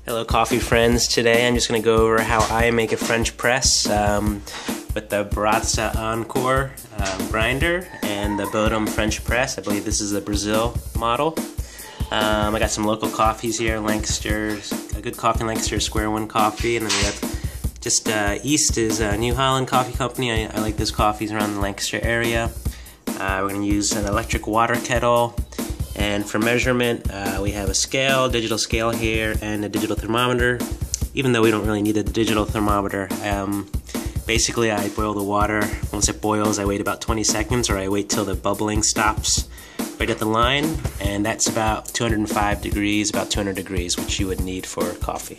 Hello coffee friends. Today I'm just going to go over how I make a French press with the baratza encore grinder and the bodum French press. I believe this is a Brazil model. I got some local coffees here, Lancaster, a good coffee in Lancaster, Square One Coffee, and then we have just east is New Holland Coffee Company. I like those coffees around the Lancaster area. We're going to use an electric water kettle. And for measurement, we have a scale, digital scale here, and a digital thermometer. Even though we don't really need the digital thermometer, basically I boil the water. Once it boils, I wait about 20 seconds, or I wait till the bubbling stops right at the line, and that's about 205 degrees, about 200 degrees, which you would need for coffee.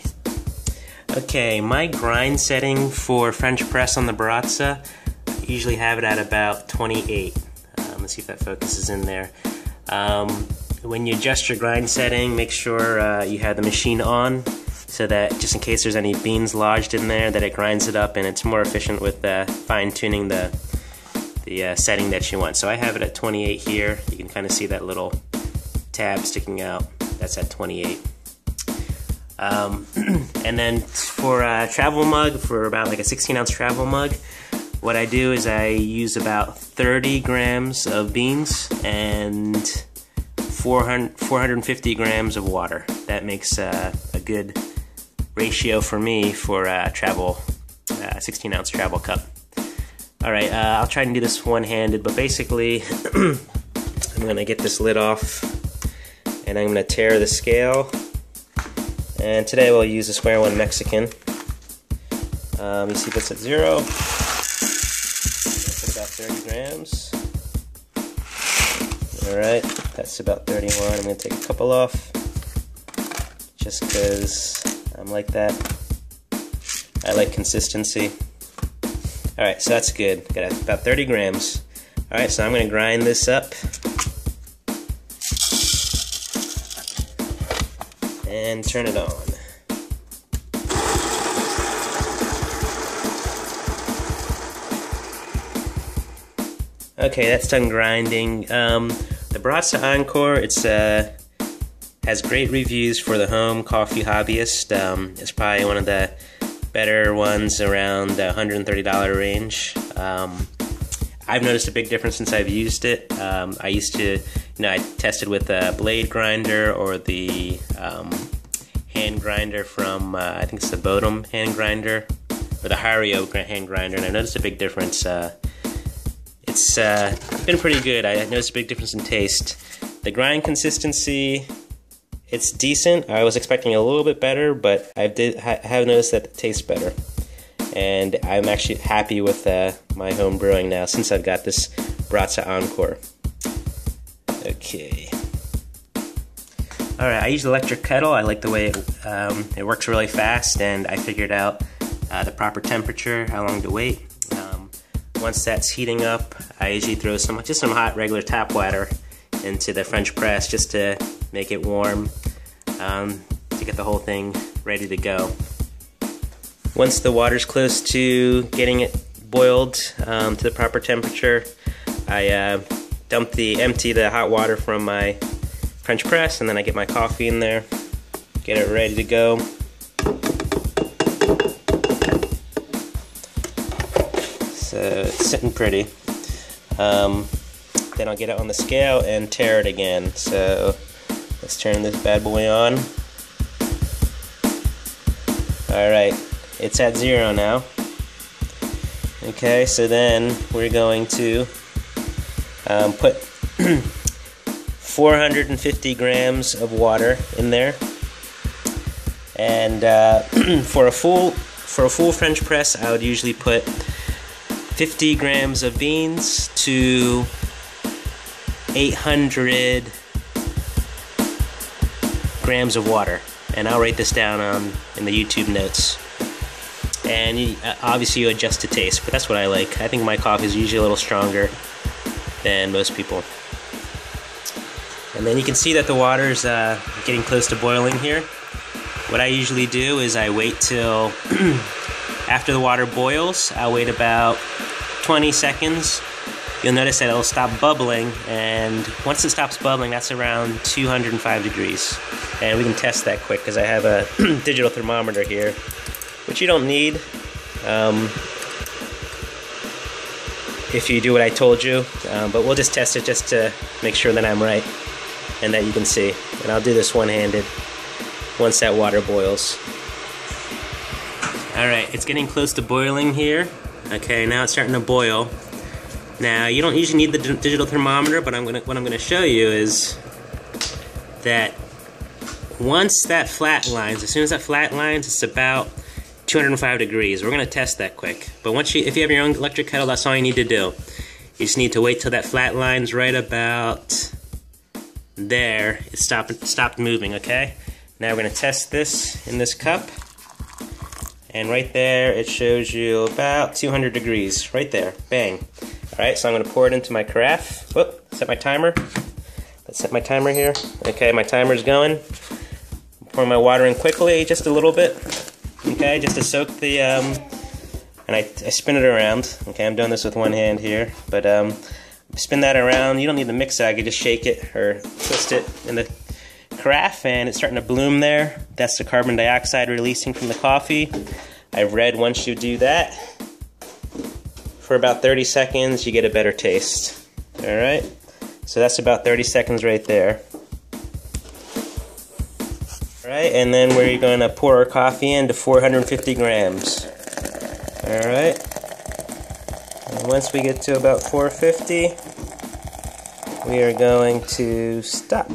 Okay, my grind setting for French press on the baratza, I usually have it at about 28. Let's see if that focuses in there. When you adjust your grind setting, make sure you have the machine on so that just in case there's any beans lodged in there, that it grinds it up, and it's more efficient with fine-tuning the setting that you want. So I have it at 28 here. You can kind of see that little tab sticking out. That's at 28. And then for a travel mug, for about like a 16-ounce travel mug, what I do is I use about 30 grams of beans and 450 grams of water. That makes a good ratio for me for travel, 16-ounce travel cup. Alright, I'll try and do this one-handed, but basically I'm going to get this lid off and I'm going to tear the scale. And today we'll use the Square One Mexican. You see this at 0. About 30 grams. Alright, that's about 31. I'm going to take a couple off just because I'm like that. I like consistency. Alright, so that's good. Got about 30 grams. Alright, so I'm going to grind this up and turn it on. Okay, that's done grinding. The baratza Encore, has great reviews for the home coffee hobbyist. It's probably one of the better ones around the $130 range. I've noticed a big difference since I've used it. I used to, I tested with a blade grinder or the hand grinder from, I think it's the Bodum hand grinder, or the Hario hand grinder, and I noticed a big difference. It's been pretty good. I noticed a big difference in taste. The grind consistency, it's decent. I was expecting a little bit better, but I have noticed that it tastes better. And I'm actually happy with my home brewing now since I've got this baratza Encore. Okay. Alright, I use the electric kettle. I like the way it works really fast, and I figured out the proper temperature, how long to wait. Once that's heating up, I usually throw some hot regular tap water into the French press just to make it warm, to get the whole thing ready to go. Once the water's close to getting it boiled to the proper temperature, I empty the hot water from my French press, and then I get my coffee in there, get it ready to go. So it's sitting pretty. Then I'll get it on the scale and tear it again. So let's turn this bad boy on. Alright, it's at 0 now. Okay, so then we're going to put 450 grams of water in there. And for a full French press, I would usually put 50 grams of beans to 800 grams of water, and I'll write this down in the YouTube notes. And obviously you adjust to taste, but that's what I like. I think my coffee is usually a little stronger than most people. And then you can see that the water's getting close to boiling here. What I usually do is I wait till after the water boils. I'll wait about 20 seconds you'll notice that it'll stop bubbling, and once it stops bubbling, that's around 205 degrees. And we can test that quick because I have a digital thermometer here, which you don't need if you do what I told you, but we'll just test it just to make sure that I'm right and that you can see. And I'll do this one-handed once that water boils. Alright, it's getting close to boiling here. Okay, now it's starting to boil. Now, you don't usually need the digital thermometer, but what I'm going to show you is that once that flatlines, as soon as that flatlines, it's about 205 degrees. We're going to test that quick. But if you have your own electric kettle, that's all you need to do. You just need to wait till that flatlines right about there. It stopped moving, okay? Now we're going to test this in this cup. And right there, it shows you about 200 degrees. Right there. Bang. Alright, so I'm going to pour it into my carafe. Whoop, set my timer. Let's set my timer here. Okay, my timer's going. Pour my water in quickly, just a little bit. Okay, just to soak the, and I spin it around. Okay, I'm doing this with one hand here. But spin that around. You don't need to mix it. I can just shake it or twist it in the carafe, and it's starting to bloom there. That's the carbon dioxide releasing from the coffee. I've read once you do that, for about 30 seconds, you get a better taste. Alright? So that's about 30 seconds right there. Alright, and then we're going to pour our coffee into 450 grams. Alright? And once we get to about 450, we are going to stop.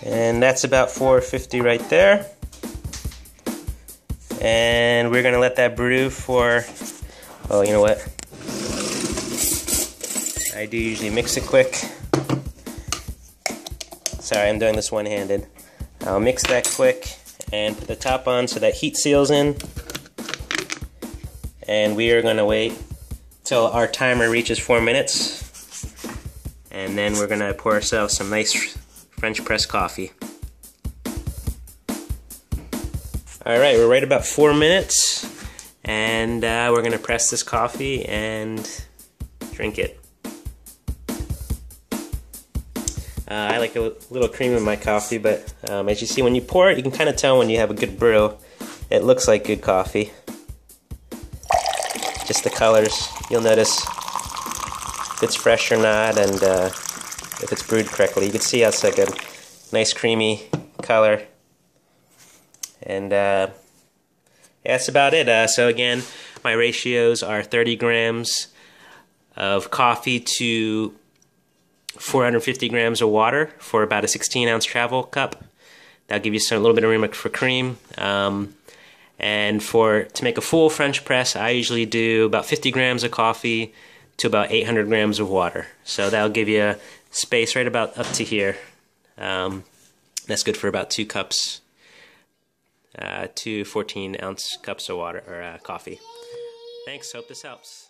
And that's about 450 right there. And we're going to let that brew for, oh, you know what? I do usually mix it quick. Sorry, I'm doing this one-handed. I'll mix that quick and put the top on so that heat seals in. And we are going to wait till our timer reaches 4 minutes. And then we're going to pour ourselves some nice French press coffee. Alright, we're right about 4 minutes, and we're going to press this coffee and drink it. I like a little cream in my coffee, but as you see, when you pour it, you can kind of tell when you have a good brew. It looks like good coffee. Just the colors, you'll notice if it's fresh or not, and if it's brewed correctly. You can see how it's like a nice creamy color. And yeah, that's about it. So again, my ratios are 30 grams of coffee to 450 grams of water for about a 16-ounce travel cup. That'll give you a little bit of room for cream. And to make a full French press, I usually do about 50 grams of coffee to about 800 grams of water. So that'll give you a space right about up to here. That's good for about 2 cups. 2 14-ounce cups of water or coffee. Thanks, hope this helps.